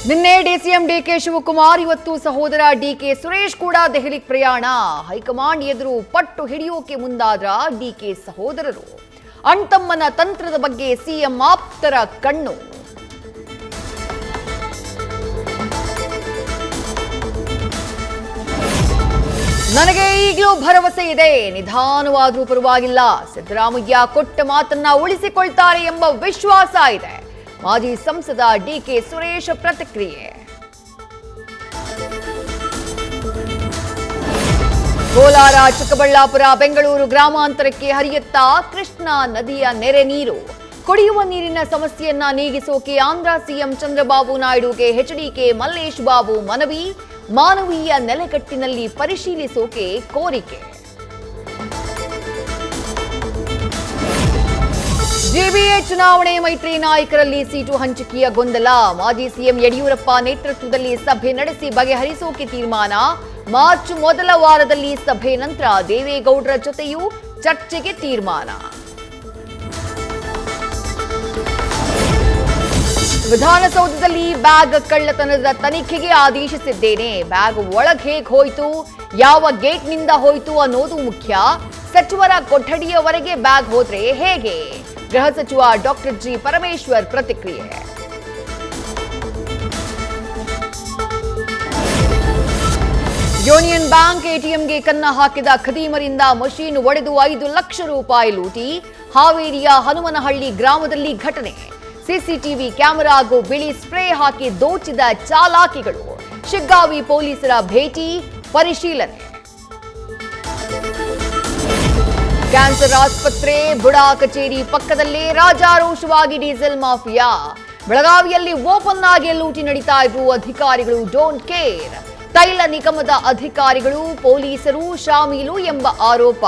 ನಿನ್ನೆ DCM DK Shivakumar, ಇವತ್ತು ಸಹೋದರ ಡಿಕೆ ಸುರೇಶ್ ಕೂಡ ದೆಹಲಿಗೆ ಪ್ರಯಾಣ. ಹೈಕಮಾಂಡ್ ಎದುರು ಪಟ್ಟು ಹಿಡಿಯೋಕೆ ಮುಂದಾದ್ರ ಡಿಕೆ ಸಹೋದರರು. ಅಣ್ತಮ್ಮನ ತಂತ್ರದ ಬಗ್ಗೆ ಸಿಎಂ ಆಪ್ತರ ಕಣ್ಣು. ನನಗೆ ಈಗಲೂ ಭರವಸೆ ಇದೆ, ನಿಧಾನವಾದರೂ ಪರವಾಗಿಲ್ಲ. ಸಿದ್ದರಾಮಯ್ಯ ಕೊಟ್ಟ ಮಾತನ್ನ ಉಳಿಸಿಕೊಳ್ತಾರೆ ಎಂಬ ವಿಶ್ವಾಸ ಇದೆ. ಮಾಜಿ ಸಂಸದ ಡಿಕೆ ಸುರೇಶ್ ಪ್ರತಿಕ್ರಿಯೆ. ಕೋಲಾರ, ಚಿಕ್ಕಬಳ್ಳಾಪುರ, ಬೆಂಗಳೂರು ಗ್ರಾಮಾಂತರಕ್ಕೆ ಹರಿಯುತ್ತಾ ಕೃಷ್ಣಾ ನದಿಯ ನೆರೆ ನೀರು. ಕುಡಿಯುವ ನೀರಿನ ಸಮಸ್ಯೆಯನ್ನ ನೀಗಿಸೋಕೆ ಆಂಧ್ರ ಸಿಎಂ ಚಂದ್ರಬಾಬು ನಾಯ್ಡುಗೆ ಎಚ್ಡಿಕೆ ಮಲ್ಲೇಶ್ ಬಾಬು ಮನವಿ. ಮಾನವೀಯ ನೆಲೆಗಟ್ಟಿನಲ್ಲಿ ಪರಿಶೀಲಿಸೋಕೆ ಕೋರಿಕೆ. ಜೆಬಿಎ ಚುನಾವಣೆ, ಮೈತ್ರಿ ನಾಯಕರಲ್ಲಿ ಸೀಟು ಹಂಚಿಕೆಯ ಗೊಂದಲ. ಮಾಜಿ ಸಿಎಂ ಯಡಿಯೂರಪ್ಪ ನೇತೃತ್ವದಲ್ಲಿ ಸಭೆ ನಡೆಸಿ ಬಗೆಹರಿಸೋಕೆ ತೀರ್ಮಾನ. ಮಾರ್ಚ್ ಮೊದಲ ವಾರದಲ್ಲಿ ಸಭೆ ನಂತರ ದೇವೇಗೌಡರ ಜೊತೆಯೂ ಚರ್ಚೆಗೆ ತೀರ್ಮಾನ. ವಿಧಾನಸೌಧದಲ್ಲಿ ಬ್ಯಾಗ್ ಕಳ್ಳತನದ ತನಿಖೆಗೆ ಆದೇಶಿಸಿದ್ದೇನೆ. ಬ್ಯಾಗ್ ಒಳಗೆ ಹೇಗೆ ಹೋಯ್ತು, ಯಾವ ಗೇಟ್ನಿಂದ ಹೋಯ್ತು ಅನ್ನೋದು ಮುಖ್ಯ. ಸಚಿವರ ಕೊಠಡಿಯವರೆಗೆ ಬ್ಯಾಗ್ ಹೋದ್ರೆ ಹೇಗೆ? ಗೃಹ ಸಚಿವ ಡಾಕ್ಟರ್ ಜಿ ಪರಮೇಶ್ವರ್ ಪ್ರತಿಕ್ರಿಯೆ. ಯೂನಿಯನ್ ಬ್ಯಾಂಕ್ ಎಟಿಎಂಗೆ ಕನ್ನ ಹಾಕಿದ ಖದೀಮರಿಂದ ಮಷೀನ್ ಒಡೆದು 5 ಲಕ್ಷ ರೂಪಾಯಿ ಲೂಟಿ. ಹಾವೇರಿಯ ಹನುಮನಹಳ್ಳಿ ಗ್ರಾಮದಲ್ಲಿ ಘಟನೆ. ಸಿಸಿಟಿವಿ ಕ್ಯಾಮೆರಾಗೂ ಬಿಳಿ ಸ್ಪ್ರೇ ಹಾಕಿ ದೋಚಿದ ಚಾಲಾಕಿಗಳು. ಶಿಗ್ಗಾವಿ ಪೊಲೀಸರ ಭೇಟಿ, ಪರಿಶೀಲನೆ. ಕ್ಯಾನ್ಸರ್ ಆಸ್ಪತ್ರೆ, ಬುಡಾ ಕಚೇರಿ ಪಕ್ಕದಲ್ಲೇ ರಾಜಾರೋಷವಾಗಿ ಡೀಸೆಲ್ ಮಾಫಿಯಾ. ಬೆಳಗಾವಿಯಲ್ಲಿ ಓಪನ್ ಆಗಿ ಲೂಟಿ ನಡೀತಾ ಇದ್ರು. ಅಧಿಕಾರಿಗಳು ಡೋಂಟ್ ಕೇರ್. ತೈಲ ನಿಗಮದ ಅಧಿಕಾರಿಗಳು, ಪೊಲೀಸರು ಶಾಮೀಲು ಎಂಬ ಆರೋಪ.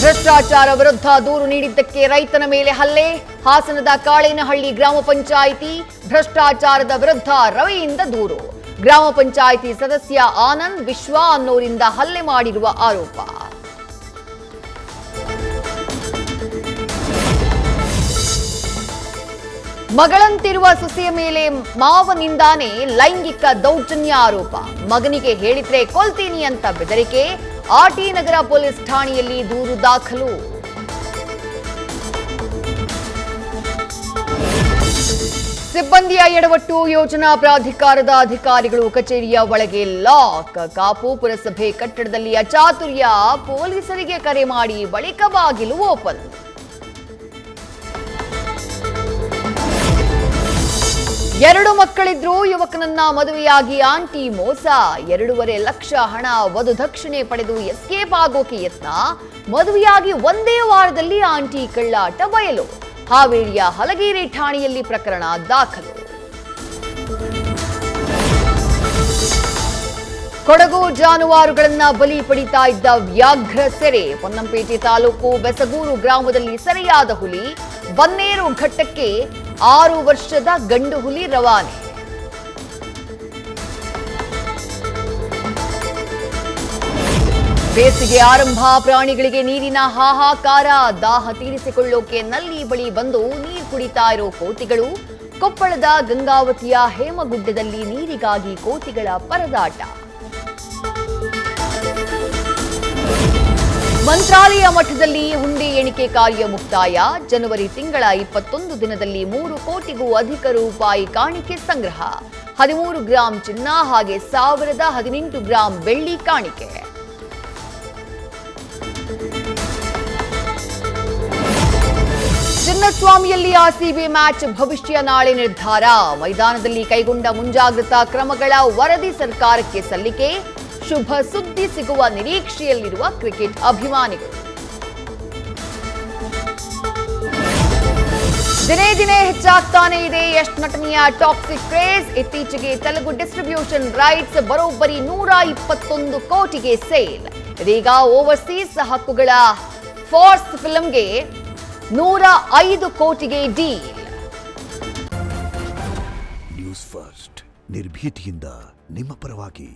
ಭ್ರಷ್ಟಾಚಾರ ವಿರುದ್ಧ ದೂರು ನೀಡಿದ್ದಕ್ಕೆ ರೈತನ ಮೇಲೆ ಹಲ್ಲೆ. ಹಾಸನದ ಕಾಳೇನಹಳ್ಳಿ ಗ್ರಾಮ ಪಂಚಾಯಿತಿ ಭ್ರಷ್ಟಾಚಾರದ ವಿರುದ್ಧ ರವಿಯಿಂದ ದೂರು. ಗ್ರಾಮ ಪಂಚಾಯಿತಿ ಸದಸ್ಯ ಆನಂದ್ ವಿಶ್ವ ಅನ್ನೋರಿಂದ ಹಲ್ಲೆ ಮಾಡಿರುವ ಆರೋಪ. ಮಗಳಂತಿರುವ ಸೊಸೆಯ ಮೇಲೆ ಮಾವನಿಂದಾನೇ ಲೈಂಗಿಕ ದೌರ್ಜನ್ಯ ಆರೋಪ. ಮಗನಿಗೆ ಹೇಳಿದ್ರೆ ಕೊಲ್ತೀನಿ ಅಂತ ಬೆದರಿಕೆ. ಆರ್ಟಿ ನಗರ ಪೊಲೀಸ್ ಠಾಣೆಯಲ್ಲಿ ದೂರು ದಾಖಲು. ಸಿಬ್ಬಂದಿಯ ಎಡವಟ್ಟು, ಯೋಜನಾ ಪ್ರಾಧಿಕಾರದ ಅಧಿಕಾರಿಗಳು ಕಚೇರಿಯ ಒಳಗೆ ಲಾಕ್. ಕಾಪು ಪುರಸಭೆ ಕಟ್ಟಡದಲ್ಲಿ ಅಚಾತುರ್ಯ, ಪೊಲೀಸರಿಗೆ ಕರೆ ಮಾಡಿ ಬಳಿಕ ಬಾಗಿಲು ಓಪನ್. ಎರಡು ಮಕ್ಕಳಿದ್ರು, ಯುವಕನನ್ನ ಮದುವೆಯಾಗಿ ಆಂಟಿ ಮೋಸ. 2.5 ಲಕ್ಷ ಹಣ ವಧುದಕ್ಷಿಣೆ ಪಡೆದು ಎಸ್ಕೇಪ್ ಆಗೋಕೆ ಯತ್ನ. ಮದುವೆಯಾಗಿ ಒಂದೇ ವಾರದಲ್ಲಿ ಆಂಟಿ ಕಳ್ಳಾಟ ಬಯಲು. ಹಾವೇರಿಯ ಹಲಗೇರಿ ಠಾಣೆಯಲ್ಲಿ ಪ್ರಕರಣ ದಾಖಲು. ಕೊಡಗು, ಜಾನುವಾರುಗಳನ್ನ ಬಲಿ ಪಡಿತಾ ಇದ್ದ ವ್ಯಾಘ್ರ ಸೆರೆ. ಪೊನ್ನಂಪೇಟೆ ತಾಲೂಕು ಬೆಸಗೂರು ಗ್ರಾಮದಲ್ಲಿ ಸೆರೆಯಾದ ಹುಲಿ. ಬನ್ನೇರು ಘಟ್ಟಕ್ಕೆ 6 ವರ್ಷದ ಗಂಡು ಹುಲಿ ರವಾನೆ. ಬೇಸಿಗೆ ಆರಂಭ, ಪ್ರಾಣಿಗಳಿಗೆ ನೀರಿನ ಹಾಹಾಕಾರ. ದಾಹ ತೀರಿಸಿಕೊಳ್ಳೋಕೆ ನಲ್ಲಿ ಬಳಿ ಬಂದು ನೀರು ಕುಡಿತಾ ಇರೋ ಕೋತಿಗಳು. ಕೊಪ್ಪಳದ ಗಂಗಾವತಿಯ ಹೇಮಗುಡ್ಡದಲ್ಲಿ ನೀರಿಗಾಗಿ ಕೋತಿಗಳ ಪರದಾಟ. ಮಂತ್ರಾಲಯ ಮಠದಲ್ಲಿ ಹುಂಡಿ ಎಣಿಕೆ ಕಾರ್ಯ ಮುಕ್ತಾಯ. ಜನವರಿ ತಿಂಗಳ 21 ದಿನದಲ್ಲಿ 3 ಕೋಟಿಗೂ ಅಧಿಕ ರೂಪಾಯಿ ಕಾಣಿಕೆ ಸಂಗ್ರಹ. 13 ಗ್ರಾಂ ಚಿನ್ನ ಹಾಗೆ 1018 ಗ್ರಾಂ ಬೆಳ್ಳಿ ಕಾಣಿಕೆ. ಚಿನ್ನಸ್ವಾಮಿಯಲ್ಲಿ ಆರ್ಸಿಬಿ ಮ್ಯಾಚ್ ಭವಿಷ್ಯ ನಾಳೆ ನಿರ್ಧಾರ. ಮೈದಾನದಲ್ಲಿ ಕೈಗೊಂಡ ಮುಂಜಾಗ್ರತಾ ಕ್ರಮಗಳ ವರದಿ ಸರ್ಕಾರಕ್ಕೆ ಸಲ್ಲಿಕೆ. ಶುಭ ಸುದ್ದಿ ಸಿಗುವ ನಿರೀಕ್ಷೆಯಲ್ಲಿರುವ ಕ್ರಿಕೆಟ್ ಅಭಿಮಾನಿಗಳು. ದಿನೇ ದಿನೇ ಹೆಚ್ಚಾಗ್ತಾನೆ ಇದೆ ಯಶ್ ನಟನೆಯ ಟಾಕ್ಸಿಕ್ ಕ್ರೇಜ್. ಇತ್ತೀಚೆಗೆ ತೆಲುಗು ಡಿಸ್ಟ್ರಿಬ್ಯೂಷನ್ ರೈಟ್ಸ್ ಬರೋಬ್ಬರಿ 121 ಕೋಟಿಗೆ ಸೇಲ್. ಇದೀಗ ಓವರ್ಸೀಸ್ ಹಕ್ಕುಗಳ ಫೋರ್ಸ್ ಫಿಲ್ಮ್ಗೆ 105 ಕೋಟಿಗೆ ಡೀಲ್. ನ್ಯೂಸ್ ಫಸ್ಟ್, ನಿರ್ಭೀತಿಯಿಂದ ನಿಮ್ಮ ಪರವಾಗಿ.